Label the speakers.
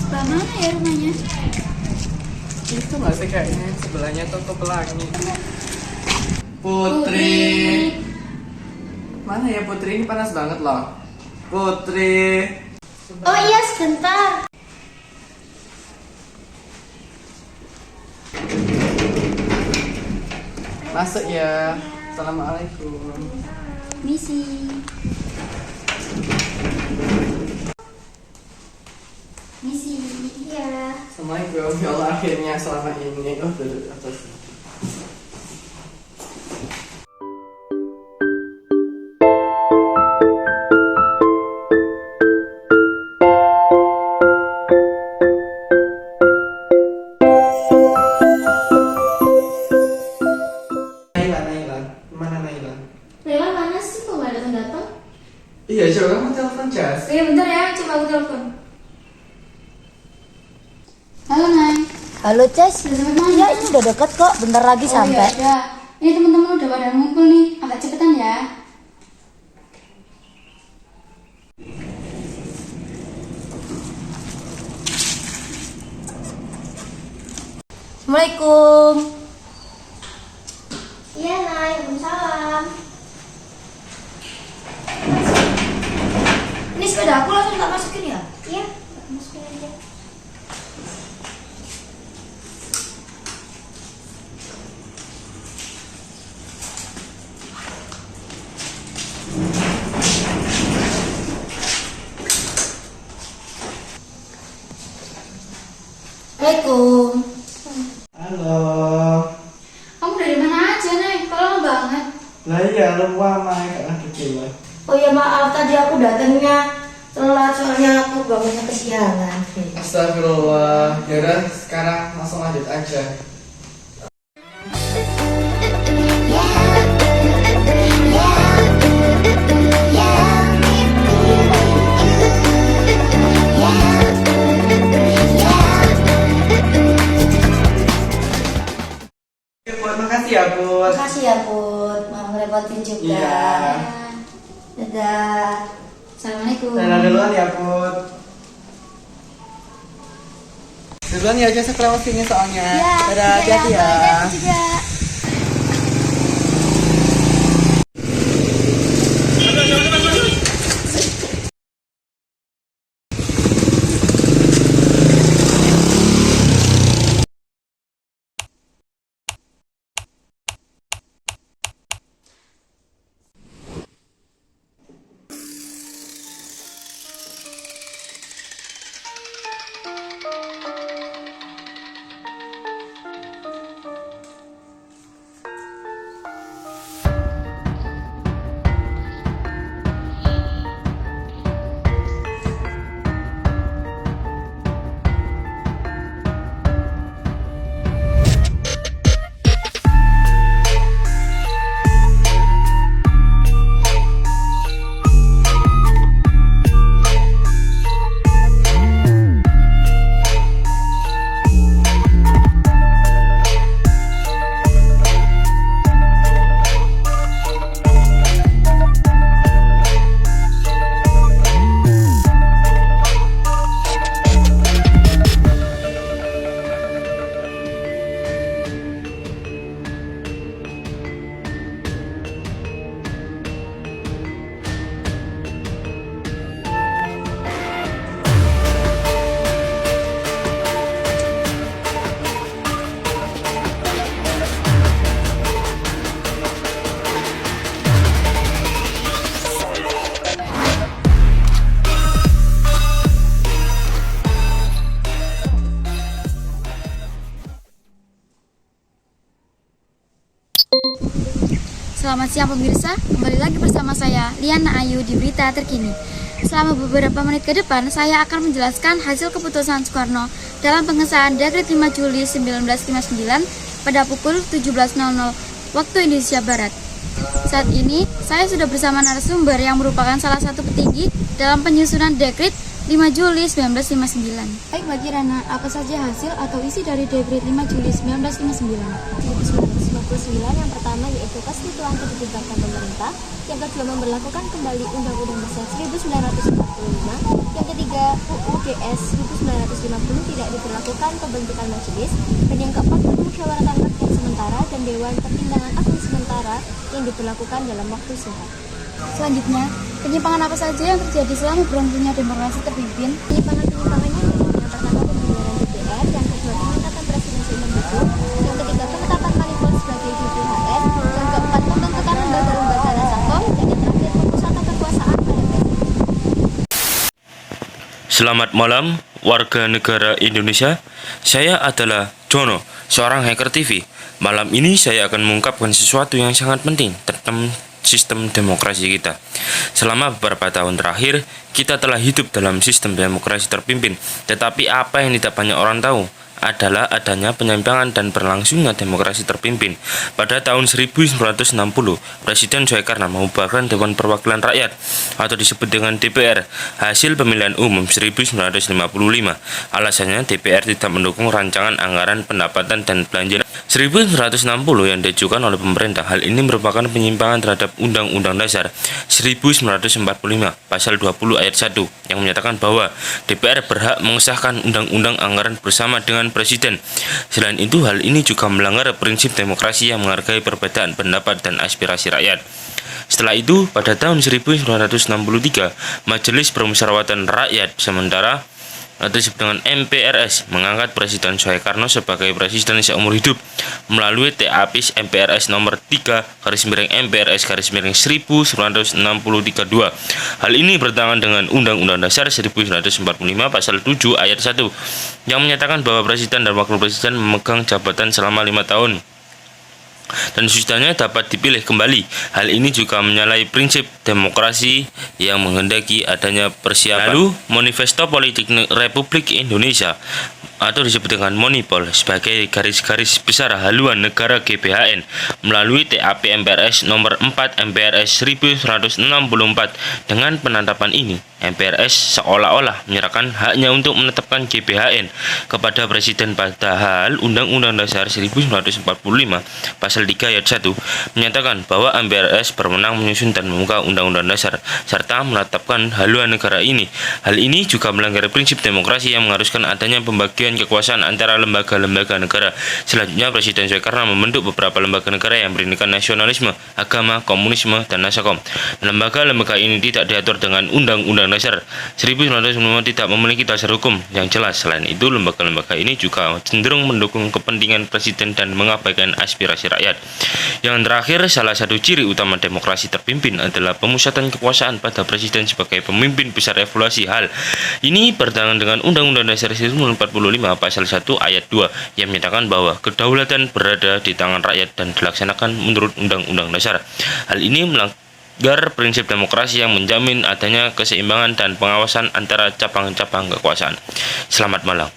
Speaker 1: Sebelah mana ya rumahnya?
Speaker 2: Itu nggak sih kayaknya sebelahnya toko pelangi. Putri. Mana ya Putri? Ini panas banget loh. Putri.
Speaker 1: Oh iya, sebentar.
Speaker 2: Masuk ya. Assalamualaikum.
Speaker 1: Misi. Misi. Iya.
Speaker 2: Assalamualaikum. Ya Allah, akhirnya selama ini. Oh, duduk atas. Naila. Mana Naila?
Speaker 1: Naila mana sih kok nggak datang-datang?
Speaker 2: Iya, coba kamu telepon Jas.
Speaker 1: Iya bentar ya, coba aku telepon. Halo Nay.
Speaker 3: Halo Ces,
Speaker 1: Udah sampai mana?
Speaker 3: iya ini udah deket kok, bentar lagi
Speaker 1: Oh,
Speaker 3: sampai.
Speaker 1: ya udah. Ini teman-teman udah pada ngumpul nih, agak cepetan ya.
Speaker 3: Assalamualaikum.
Speaker 1: Iya Nay, waalaikumsalam.
Speaker 3: Ini sepeda aku langsung tak masukin ya?
Speaker 1: Iya, masukin aja.
Speaker 3: Assalamualaikum.
Speaker 2: Halo.
Speaker 1: Kamu dari mana aja Nay? Kok lama banget?
Speaker 2: Lah iya, lupa Mai karena kecil.
Speaker 3: Oh ya maaf tadi aku datangnya telat soalnya aku bangunnya kesiangan.
Speaker 2: Astagfirullah. Yaudah, sekarang langsung lanjut aja. Oke, Put, makasih ya, Put.
Speaker 3: Makasih ya Put, mau ngerepotin juga.
Speaker 2: Iya.
Speaker 3: Dadah.
Speaker 1: Assalamualaikum.
Speaker 2: Dadah duluan ya, Put. Duluan ya, Jasa kelewat sini soalnya. Dadah, hati-hati ya.
Speaker 1: Juga. Selamat siang pemirsa, kembali lagi bersama saya Liana Ayu di Berita Terkini. Selama beberapa menit ke depan, saya akan menjelaskan hasil keputusan Soekarno dalam pengesahan Dekret 5 Juli 1959 pada pukul 17.00 waktu Indonesia Barat. Saat ini, saya sudah bersama narasumber yang merupakan salah satu petinggi dalam penyusunan Dekret 5 Juli 1959. Baik bagi Rana, apa saja hasil atau isi dari Dekret 5 Juli 1959?
Speaker 4: 1959 yang pertama yaitu Konstituante dibubarkan pemerintah,
Speaker 1: Yang kedua, memberlakukan kembali Undang-Undang Dasar 1945. Yang ketiga, UU DS 1950 tidak diberlakukan pembentukan majelis. Dan yang keempat, permusyawaratan rakyat sementara dan Dewan Pertimbangan Agung sementara yang diberlakukan dalam waktu singkat. Selanjutnya, penyimpangan apa saja yang terjadi selama berlangsungnya demokrasi terpimpin? Penyimpangannya yang pertama pembubaran DPR, yang kedua pengangkatan presiden seumur hidup, yang ketiga penetapan Manipul sebagai GBHN, yang keempat pembentukan lembaga-lembaga Nasakom, dan yang terakhir pemusatan kekuasaan pada presiden.
Speaker 4: Selamat malam warga negara Indonesia. Saya adalah Jono, seorang hacker TV. Malam ini saya akan mengungkapkan sesuatu yang sangat penting tentang sistem demokrasi kita. Selama beberapa tahun terakhir, kita telah hidup dalam sistem demokrasi terpimpin. Tetapi apa yang tidak banyak orang tahu adalah adanya penyimpangan dan berlangsungnya demokrasi terpimpin. Pada tahun 1960, Presiden Soekarno mengubarkan Dewan Perwakilan Rakyat atau disebut dengan DPR hasil pemilihan umum 1955. Alasannya DPR tidak mendukung rancangan anggaran pendapatan dan belanja 1960 yang diajukan oleh pemerintah. Hal ini merupakan penyimpangan terhadap Undang-Undang Dasar 1945 pasal 20 ayat 1 yang menyatakan bahwa DPR berhak mengesahkan undang-undang anggaran bersama dengan Presiden. Selain itu, hal ini juga melanggar prinsip demokrasi yang menghargai perbedaan pendapat dan aspirasi rakyat. Setelah itu, pada tahun 1963, Majelis Permusyawaratan Rakyat Sementara atau disebut dengan MPRS mengangkat Presiden Soekarno sebagai presiden seumur hidup melalui TAPIS MPRS nomor 3/MPRS/1963-2. Hal ini bertentangan dengan Undang-Undang Dasar 1945 pasal 7 ayat 1 yang menyatakan bahwa presiden dan wakil presiden memegang jabatan selama 5 tahun dan sesudahnya dapat dipilih kembali. Hal ini juga menyalahi prinsip demokrasi yang menghendaki adanya persiapan. Lalu, Manifesto Politik Republik Indonesia atau disebut dengan Monipol sebagai garis-garis besar haluan negara GBHN melalui TAP MPRS nomor 4 MPRS 1964. Dengan penetapan ini, MPRS seolah-olah menyerahkan haknya untuk menetapkan GBHN kepada Presiden, padahal Undang-Undang Dasar 1945 pasal 3 ayat 1 menyatakan bahwa MPRS berwenang menyusun dan membuka Undang-Undang Dasar serta menetapkan haluan negara ini. Hal ini juga melanggar prinsip demokrasi yang mengharuskan adanya pembagian kekuasaan antara lembaga-lembaga negara. Selanjutnya, Presiden Soekarno membentuk beberapa lembaga negara yang berindikan nasionalisme, agama, komunisme, dan Nasakom. Lembaga-lembaga ini tidak diatur dengan Undang-Undang Dasar 1945, tidak memiliki dasar hukum yang jelas. Selain itu, lembaga-lembaga ini juga cenderung mendukung kepentingan presiden dan mengabaikan aspirasi rakyat. Yang terakhir, salah satu ciri utama demokrasi terpimpin adalah pemusatan kekuasaan pada presiden sebagai pemimpin besar evaluasi. Hal ini bertentangan dengan Undang-Undang Dasar 1945 pasal 1 ayat 2 yang menyatakan bahwa kedaulatan berada di tangan rakyat dan dilaksanakan menurut Undang-Undang Dasar. Hal ini melanggar prinsip demokrasi yang menjamin adanya keseimbangan dan pengawasan antara cabang-cabang kekuasaan. Selamat malam.